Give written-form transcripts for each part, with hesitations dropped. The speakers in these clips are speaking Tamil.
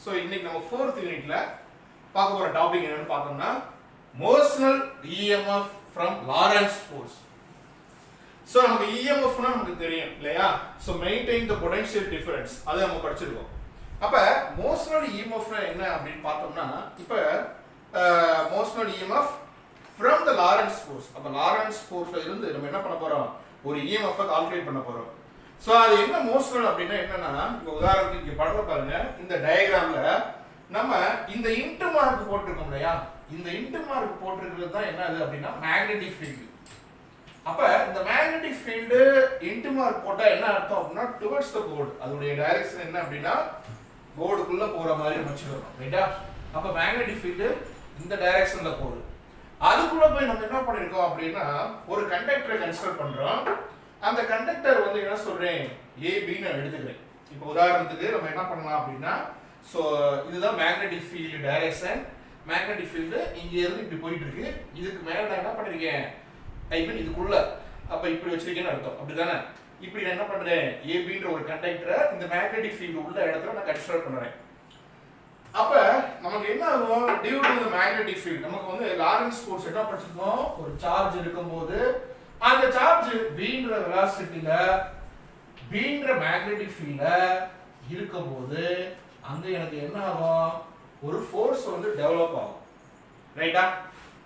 ஸோ இன்னைக்கு நம்ம 4th யூனிட்ல பார்க்க போற டாபிக் என்னன்னு பார்த்தோம்னா motional EMF from Lawrence force. So நமக்கு EMFனா நமக்கு தெரியும் இல்லையா? So maintain the potential difference அதை நம்ம படிச்சிருக்கோம். அப்ப மோஷனல் EMFனா என்ன அப்படின்னு பார்த்தோம்னா இப்போ motional EMF from the Lawrence force. அப்ப லாரன்ஸ் ஃபோர்ஸ்ல இருந்து நம்ம என்ன பண்ண போறோம்? ஒரு EMF கால்குலேட் பண்ண போறோம். ஸோ அது என்ன மோஷனல் அப்படின்னா என்னன்னா, இப்போ உதாரணத்துக்கு இங்கே படத்தை பாருங்க. இந்த டயக்ராம்ல நம்ம இந்த இன்டு மார்க் போட்டிருக்கோம் இல்லையா? இந்த இன்டு மார்க் போட்டிருக்கிறது தான் என்னது அப்படின்னா மேக்னெட்டிக் ஃபீல்டு. அப்ப இந்த மேக்னெட்டிக் ஃபீல்டு இன்டு மார்க் போட்டா என்ன அர்த்தம் அப்படின்னா டுவர்ட்ஸ் த போர்டு. அதோடைய டைரக்ஷன் என்ன அப்படின்னா போர்டுக்குள்ள போற மாதிரி வச்சுக்கிறோம், ரைட்டா? அப்ப மேக்னெட்டிக் ஃபீல்டு இந்த டைரக்ஷன்ல போகுது. அதுக்குள்ள போய் நம்ம என்ன பண்ணிருக்கோம் அப்படின்னா ஒரு கண்டக்டரை கன்சிடர் பண்றோம். அந்த கண்டக்டர் வந்து என்ன சொல்றேன், ஏபின்னு எடுத்துக்கிறேன். இப்போ உதாரணத்துக்கு நம்ம என்ன பண்ணலாம் அப்படின்னா, ஸோ இதுதான் magnetic field direction. Magnetic field இங்க இருந்து இப்படி போயிட்டு இருக்கு. இதுக்கு மேல நான் என்ன பண்ணிருக்கேன், ஐ மீன் இதுக்குள்ள அப்ப இப்படி வச்சிருக்கேன்னு அர்த்தம், அப்படிதானே? இப்படி நான் என்ன பண்றேன், ஏபின்ற ஒரு கண்டக்டரை இந்த மேக்னெட்டிக் ஃபீல்டு உள்ள இடத்துல நான் கன்சிடர் பண்றேன். அப்ப நமக்கு என்ன ஆகும், due to the magnetic field நமக்கு வந்து லாரன்ஸ் ஃபோர்ஸ் என்ன படிச்சிருக்கோம், ஒரு சார்ஜ் இருக்கும்போது அந்த சார்ஜ் bன்ற வெலாசிட்டில bன்ற மேக்னெட்டிக் ஃபீல்ட்ல இருக்கும்போது அங்க எனக்கு என்ன ஆகும், ஒரு ஃபோர்ஸ் வந்து டெவலப் ஆகும், ரைட்டா?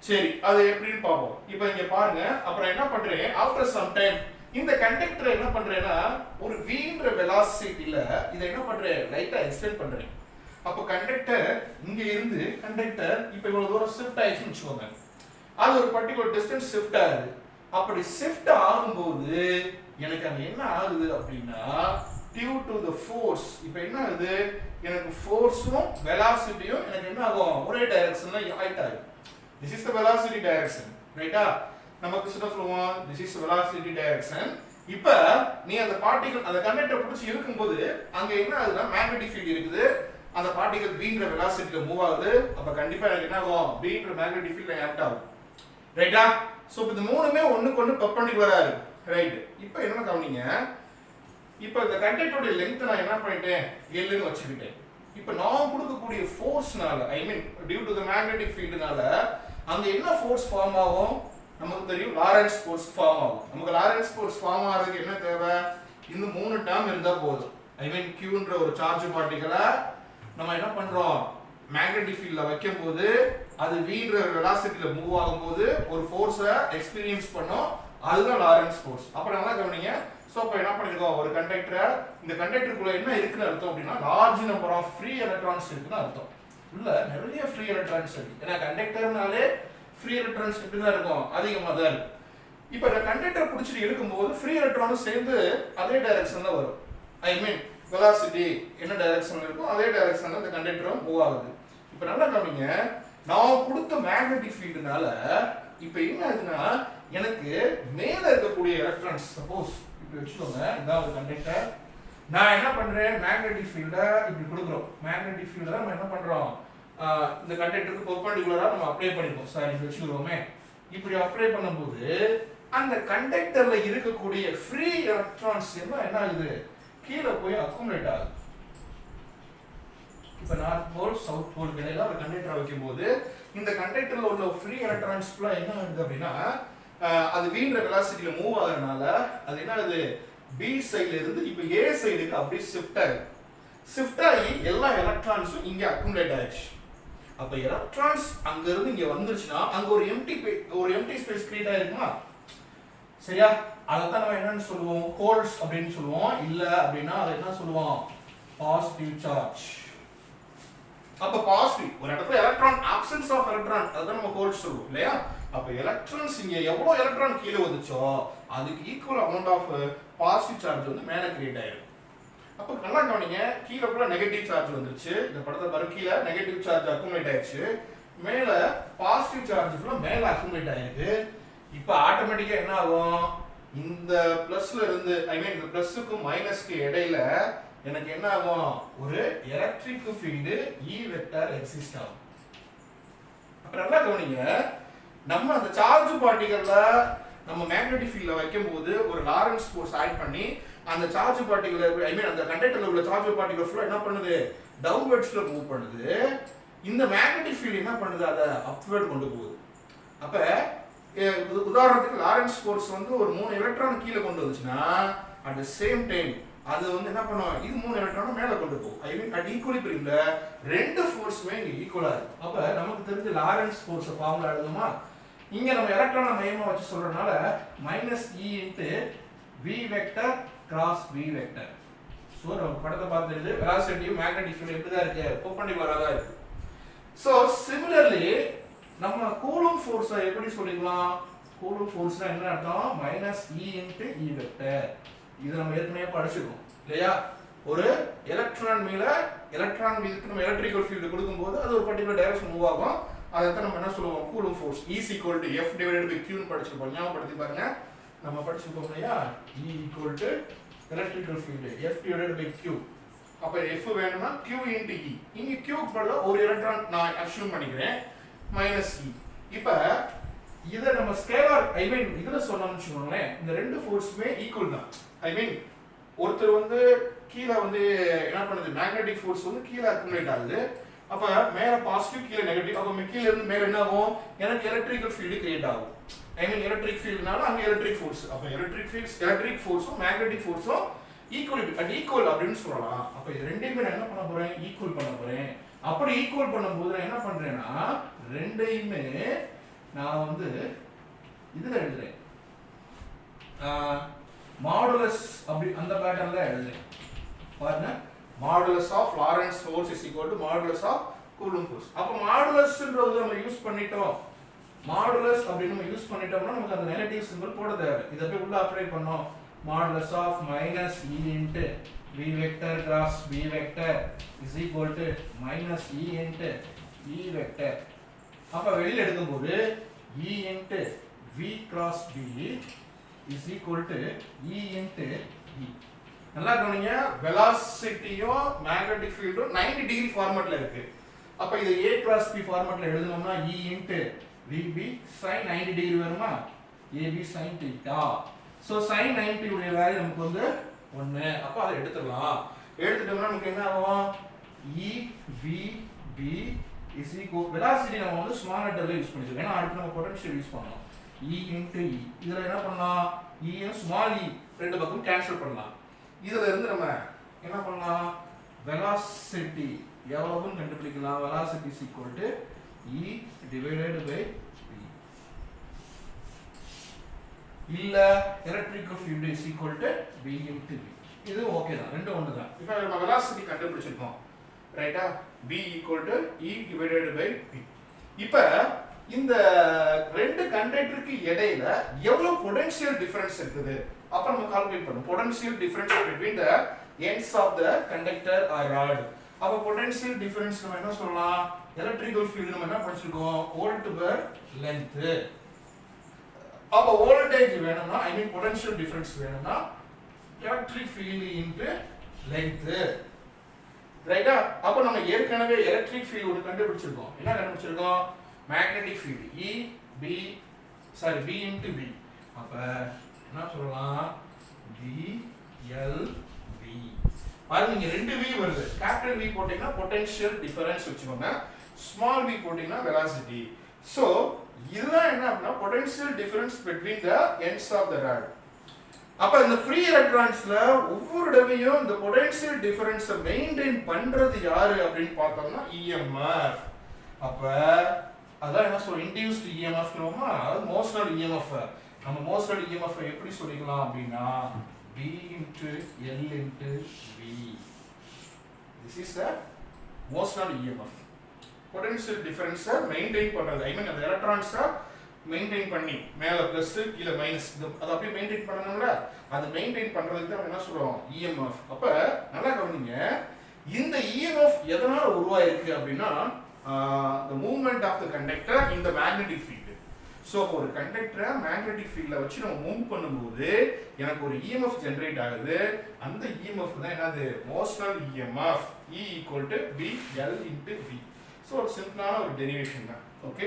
சரி, அது எப்படின்னு பாப்போம். இப்போ இங்க பாருங்க. அப்புறம் என்ன பண்றேன், ஆஃப்டர் சம் டைம் இந்த கண்டக்டர் என்ன பண்றேன்னா ஒரு vன்ற வெலாசிட்டில இதை என்ன பண்றேன், லைட்டா எக்ஸ்டெண்ட் பண்றேன். அப்ப கண்டக்டர் இங்க இருந்து கண்டக்டர் இப்ப இவ்வளவு தூரம் ஷிஃப்ட் ஆயிடுச்சுன்னு வச்சுக்கோங்க. அது ஒரு பர்டிகுலர் டிஸ்டன்ஸ் ஷிஃப்ட் ஆகுது. அப்படி ஷிஃப்ட் ஆகும்போது எனக்கு அங்க என்ன ஆகுது அப்படின்னா டியூ டு தி ஃபோர்ஸ் இப்போ என்ன ஆகுது, எனக்கு ஃபோர்ஸும் வெலாசிட்டியும் எனக்கு என்ன ஆகும், ஒரே டைரக்ஷன்ல ஹைட் ஆகும். This is the velocity direction, ரைட்டா? நமக்கு என்ன சொல்லுவோம், திஸ் இஸ் வெலாசிட்டி டைரக்ஷன். இப்போ நீ அந்த பார்ட்டிகல் அந்த கண்டக்டர் பிடிச்சி இருக்கும்போது அங்க என்ன ஆகுதுன்னா மேக்னெட்டிக் ஃபீல்ட் இருக்குது. அந்த பார்ட்டிகல் bன்ற வெலாசிட்டில மூவ் ஆகுது. அப்ப கண்டிப்பா எனக்கு என்ன ஆகும், bன்ற மேக்னெட்டிக் ஃபீல்ட்ல ஆக்ட் ஆகும், ரைட்டா? சோ இந்த மூணுமே ஒண்ணுக்கு ஒண்ணு பெர்பெண்டிகுலரா இருக்கு, ரைட்? இப்போ என்ன கவனிங்க, இப்போ இந்த கண்டக்டரோட லெந்த் நான் என்ன பண்ணிட்டேன், L ன்னு வச்சுக்கிட்டேன். இப்போ நான் கொடுக்கக்கூடிய ஃபோர்ஸ்னால ஐ மீன் டியூ டு தி மேக்னெட்டிக் ஃபீல்ட்னால அங்க என்ன ஃபோர்ஸ் ஃபார்ம் ஆகும், நமக்கு தெரியும் லாரன்ஸ் ஃபோர்ஸ் ஃபார்ம் ஆகும். நமக்கு லாரன்ஸ் ஃபோர்ஸ் ஃபார்ம் ஆகிறதுக்கு என்ன தேவை, இந்த மூணு டேர்ம் இருந்தா போதும். ஐ மீன் Qன்ற ஒரு சார்ஜ் பார்ட்டிகலை நம்ம என்ன பண்றோம், மேக்னெட்டிக் ஃபீல்ட்ல வைக்கும்போது அது vன்ற வெலாசிட்டில மூவ் ஆகும்போது ஒரு ஃபோர்ஸை எக்ஸ்பீரியன்ஸ் பண்ணோம், அதுதான் லாரன்ஸ் ஃபோர்ஸ். அப்ப நல்லா கவனிங்க. சோ அப்ப என்ன பண்ணிருக்கோம், ஒரு கண்டக்டர், இந்த கண்டக்டருக்குள்ள என்ன இருக்குன்னு அர்த்தம் அப்படின்னா large number of free electrons இருக்குன்னு அர்த்தம். உள்ள நிறைய ஃப்ரீ எலக்ட்ரான்ஸ் இருக்கு. ஏன்னா கண்டக்டர்னாலே ஃப்ரீ எலக்ட்ரான்ஸ் எப்படி தான் இருக்கும், அதிகமாக தான் இருக்கும். இப்போ இந்த கண்டக்டர் பிடிச்சிட்டு இருக்கும்போது ஃப்ரீ எலக்ட்ரானும் சேர்ந்து அதே டைரக்ஷன்ல வரும். ஐ மீன் வெலாசிட்டி என்ன டைரக்ஷன்ல இருக்கும் அதே டைரக்ஷன்ல இந்த கண்டக்டரும் மூவ் ஆகுது. இப்போ நல்லா கவனிங்க, நான் கொடுத்த மேக்னெட்டிக் ஃபீல்டுனால இப்போ என்ன ஆகுதுன்னா எனக்கு மேல இருக்கக்கூடிய எலக்ட்ரான்ஸ் சப்போஸ் இப்படி வச்சுக்கோங்க, இதான் ஒரு கண்டக்டர். நான் என்ன பண்றேன், மேக்னெட்டிக் ஃபீல்டை இப்படி கொடுக்குறோம். மேக்னெட்டிக் ஃபீல்டை நம்ம என்ன பண்றோம், இந்த கண்டக்டருக்கு பெர்பெண்டிகுலரா நம்ம அப்ளை பண்ணிப்போம். சார் இப்படி வச்சுக்கிறோமே, இப்படி அப்ளை பண்ணும்போது அந்த கண்டக்டர்ல இருக்கக்கூடிய ஃப்ரீ எலக்ட்ரான்ஸ் என்ன ஆகுது, கீழே போய் அக்குமுலேட் ஆகுது. இப்போ நார்த் போல் சவுத் போல் இடையில ஒரு கண்டக்டர் வைக்கும்போது இந்த கண்டக்டர்ல உள்ள ஃப்ரீ எலக்ட்ரான்ஸ் ஃபுல்லா என்ன ஆகுது அப்படின்னா அது vன்ற வெலாசிட்டில மூவ் ஆகுறதுனால அது என்ன ஆகுது, பி சைடுல இருந்து இப்போ ஏ சைடுக்கு அப்படியே ஷிஃப்ட் ஆகுது. ஷிஃப்ட் ஆகி எல்லா எலக்ட்ரான்ஸும் இங்க அக்குமுலேட் ஆயிடுச்சு. அப்ப எலக்ட்ரான்ஸ் அங்க இருந்து இங்க வந்துருச்சுன்னா அங்க ஒரு எம்டி ஸ்பேஸ் கிரியேட் ஆயிருக்குமா, சரியா? அதைத்தான் நம்ம என்னன்னு சொல்லுவோம், ஹோல்ஸ் அப்படின்னு சொல்லுவோம். இல்ல அப்படின்னா அதை என்ன சொல்லுவோம், பாசிட்டிவ் சார்ஜ். அப்ப பாசிட்டிவ் ஒரு இடத்துல எலக்ட்ரான் ஆப்சன்ஸ் ஆஃப் எலக்ட்ரான், அதுதான் நம்ம ஹோல்ஸ் சொல்லுவோம் இல்லையா? அப்ப எலக்ட்ரான்ஸ் இங்க எவ்வளவு எலக்ட்ரான் கீழே வந்துச்சோ அதுக்கு equal amount of positive charge வந்து மேல கிரியேட் ஆயிடும். அப்ப நல்லா கவனிங்க, கீழே கூட நெகட்டிவ் சார்ஜ் வந்துருச்சு. இந்த படத்தை பாரு, கீழே நெகட்டிவ் சார்ஜ் அக்குமுலேட் ஆயிடுச்சு, மேல பாசிட்டிவ் சார்ஜ் ஃபுல்லா மேல அக்குமுலேட் ஆயிருக்கு. இப்போ ஆட்டோமேட்டிக்கா என்ன ஆகும், இந்த பிளஸ்ல இருந்து ஐ மீன் இந்த பிளஸ்க்கு மைனஸ்க்கு இடையில எனக்கு என்ன ஆகும், ஒரு electric field E vector exist ஆகும். அப்ப நல்லா கவனிங்க, நம்ம அந்த சார்ஜ் பார்ட்டிகல்ல நம்ம மேக்னெட்டிக் ஃபீல்ட்ல வைக்கும்போது ஒரு லாரன்ஸ் ஃபோர்ஸ் ஆட் பண்ணி அந்த சார்ஜ் பார்ட்டிகுலர் ஐ மீன் அந்த கண்டக்டர்ல உள்ள சார்ஜ் பார்ட்டிகுலர் ஃபுல்லா என்ன பண்ணுது டவுன்வர்ட்ஸ்ல மூவ் பண்ணுது இந்த மேக்னெட்டிக் ஃபீல்ட் என்ன பண்ணுது அதை அப்வர்ட் கொண்டு போகுது அப்ப உதாரணத்துக்கு லாரன்ஸ் ஃபோர்ஸ் வந்து ஒரு 3 எலக்ட்ரான் கீழே கொண்டு வந்துச்சுன்னா அட் தி சேம் டைம் அது வந்து என்ன பண்ணும் இது 3 எலக்ட்ரான் மேல கொண்டு போகும் ஐ மீன் அட் ஈக்குவலிபிரியம்ல ரெண்டு ஃபோர்ஸ்மே இங்க ஈக்குவலா இருக்கு அப்ப நமக்கு தெரிஞ்ச லாரன்ஸ் ஃபோர்ஸ் ஃபார்முலா எழுதுமா இங்க நம்ம எலக்ட்ரானை மையமா வச்சு சொல்றதுனால -e * v vector cross v vector so நம்ம படத்தை பார்த்துட்டு வெலாசிட்டியும் மேக்னெட்டிக் ஃபீல்ட் எப்படி தான் இருக்கு பெர்பெண்டிகுலரா தான் இருக்கு சோ சிமிலர்லி நம்ம கூலும் ஃபோர்ஸை எப்படி சொல்லிக்கலாம் கூலும் ஃபோர்ஸ்னா என்ன அர்த்தம் -e * e வெக்டர் இது நம்ம ஏற்கனவே படிச்சிருக்கோம் இல்லையா ஒரு எலக்ட்ரான் மீதுக்கு நம்ம எலக்ட்ரிக்கல் ஃபீல்ட் கொடுக்கும்போது அது ஒரு பர்టిక్యులர் டைரக்ஷன் மூவ் ஆகும் அத நம்ம என்ன சொல்லுவோம் coulomb force E = F / Q ன்னு படிச்சிருப்போம் ஞாபகப்படுத்தி பாருங்க நம்ம படிச்சிருப்போம் இல்லையா E = electrical field F / Q அப்ப F வேணும்னா Q * E இங்க Q க்கு பதிலா ஒரு எலக்ட்ரான் நான் அஸ்யூம் பண்ணிக்கிறேன் -e இப்போ இத நம்ம ஸ்கேலார் ஐ மீன் இதுல சொன்னோம்னு சொல்லுங்களேன் இந்த ரெண்டு ஃபோர்ஸ்மே ஈக்குவல் தான் ஐ மீன் ஒருத்தர் வந்து கீழ வந்து என்ன பண்ணுது மேக்னெட்டிக் ஃபோர்ஸ் வந்து கீழ அக்குமுலேட் ஆகுது அப்ப மேல பாசிட்டிவ் கீழ நெகட்டிவ் அப்ப கீழ இருந்து மேல என்ன ஆகும் எனக்கு எலக்ட்ரிக்கல் ஃபீல்ட் கிரியேட் ஆகும் ஐ மீன் எலக்ட்ரிக் ஃபீல்ட்னால அங்க எலக்ட்ரிக் ஃபோர்ஸ் அப்ப எலக்ட்ரிக் ஃபோர்ஸும் மேக்னெட்டிக் ஃபோர்ஸும் ஈக்குவல் அப்படின்னு சொல்லலாம் அப்ப இது ரெண்டையுமே நான் என்ன பண்ண போறேன் ஈக்குவல் பண்ண போறேன் அப்படி ஈக்குவல் பண்ணும்போது நான் என்ன பண்றேன்னா ரெண்டையுமே நான் வந்து இதுல எழுதுறேன் மாடுலஸ் அப்படி அந்த பேட்டர்ன்ல எழுதுறேன் பாருங்க modulus of Lorentz force is equal to modulus of Coulomb force அப்ப மாடுலஸ்ன்றது நம்ம யூஸ் பண்ணிட்டோம் மாடுலஸ் அப்படி நம்ம யூஸ் பண்ணிட்டோம்னா நமக்கு அந்த நெகட்டிவ் சிம்பல் போட தேவை இத போய் உள்ள அப்ளை பண்ணோம் modulus of -e * v vector cross v vector is equal to -e * e vector அப்ப வெளியில எடுக்கும்போது E * v cross v is equal to E * E நல்லா கவனிங்க வெலாசிட்டியும் மேக்னெட்டிக் ஃபீல்டும் 90 டிகிரி ஃபார்மட்ல இருக்கு அப்ப இது a cross b ஃபார்மட்ல எழுதணும்னா E * vb sin 90 டிகிரி வருமா ab sin θ சோ sin 90 உடைய வேல்யூ நமக்கு வந்து 1 அப்ப அதை எடுத்துடலாம் எடுத்துட்டோம்னா நமக்கு என்ன ஆகும் E v b is equal velocity நம்ம வந்து ஸ்மால் லெட்டர்ல யூஸ் பண்ணிருக்கோம் ஏன்னா அடுத்து நம்ம பொட்டன்ஷியல் யூஸ் பண்ணோம் E * E இதல என்ன பண்ணலாம் E யும் ஸ்மால் e ரெண்டு பக்கம் கேன்சல் பண்ணலாம் இதல இருந்து நம்ம என்ன பண்ணலாம் velocity எவ்வளவுன்னு கண்டுபிடிக்கலாம் velocity is equal to E divided by V இல்ல electrical field is equal to V * V இது ஓகே தான் ரெண்டும் ஒண்ணு தான் இப்போ நம்ம velocity கண்டுபிடிச்சிருக்கோம் ரைட்டா B = E divided by P இப்போ இந்த ரெண்டு கண்டக்டருக்கு இடையில எவ்வளவு பொட்டன்ஷியல் டிஃபரன்ஸ் இருக்குது அப்ப நம்ம கால்குலேட் பண்ணோம் potential difference between the ends of the conductor or rod அப்ப பொட்டன்ஷியல் டிஃபரன்ஸ் நம்ம என்ன சொல்லலாம் எலக்ட்ரிக்கல் ஃபீல்ட் நம்ம என்ன படிச்சிருக்கோம் வோல்ட் பெர் லெந்த் அப்ப வோல்டேஜ் வேணும்னா ஐ மீன் பொட்டன்ஷியல் டிஃபரன்ஸ் வேணும்னா எலக்ட்ரிக் ஃபீல்ட் இன்டு லெந்த் ரைட்டா அப்ப நம்ம ஏற்கனவே எலக்ட்ரிக் ஃபீல்ட் ஒரு கண்டுபிடிச்சிருக்கோம் என்ன கண்டுபிடிச்சிருக்கோம் மேக்னெட்டிக் ஃபீல்ட் B * B அப்ப என்ன சொல்லலாம் BLV பாருங்க இங்க ரெண்டு V வருது கேபிட்டல் V போட்டீங்கன்னா பொட்டன்ஷியல் டிஃபரன்ஸ் வெச்சுக்கோங்க ஸ்மால் v போட்டீங்கன்னா velocity சோ இதெல்லாம் என்ன அப்படினா potential difference between the ends of the rod அப்ப இந்த ஃப்ரீ எலக்ட்ரான்ஸ்ல ஒவ்வொரு தடவையும் இந்த பொட்டன்ஷியல் டிஃபரன்ஸை மெயின்டைன் பண்றது யாரு அப்படின்னு பார்த்தோம்னா EMF அப்ப அதான் என்ன சொல்றோம் இன்டியூஸ்ட் EMF னோமா அது மோஷனல் EMF நம்ம மோஷனல் EMF எப்படி சொல்லிக்கலாம் அப்படினா B * L * V this is the motional EMF potential டிஃபரன்ஸை மெயின்டைன் பண்றது ஐ மீன் அந்த எலக்ட்ரான்ஸை மெயின்டைன் பண்ணி மேல பிளஸ் கீழ மைனஸ் அது அப்படியே மெயின்டைன் பண்ணணும்ல அது மெயின்டைன் பண்றதுக்கு தான் என்ன சொல்றோம் EMF அப்ப நல்லா கவனிங்க இந்த EMF எதனால உருவாயிருக்கு அப்படினா the movement of the conductor in the magnetic field so ஒரு கண்டக்டரை மேக்னெட்டிக் ஃபீல்ட்ல வச்சு நம்ம மூவ் பண்ணும்போது எனக்கு ஒரு EMF ஜெனரேட் ஆகுது அந்த EMF தான் என்னது motional EMF E = BL * V so ஒரு சிம்பிளான ஒரு டெரிவேஷன் தான் ஓகே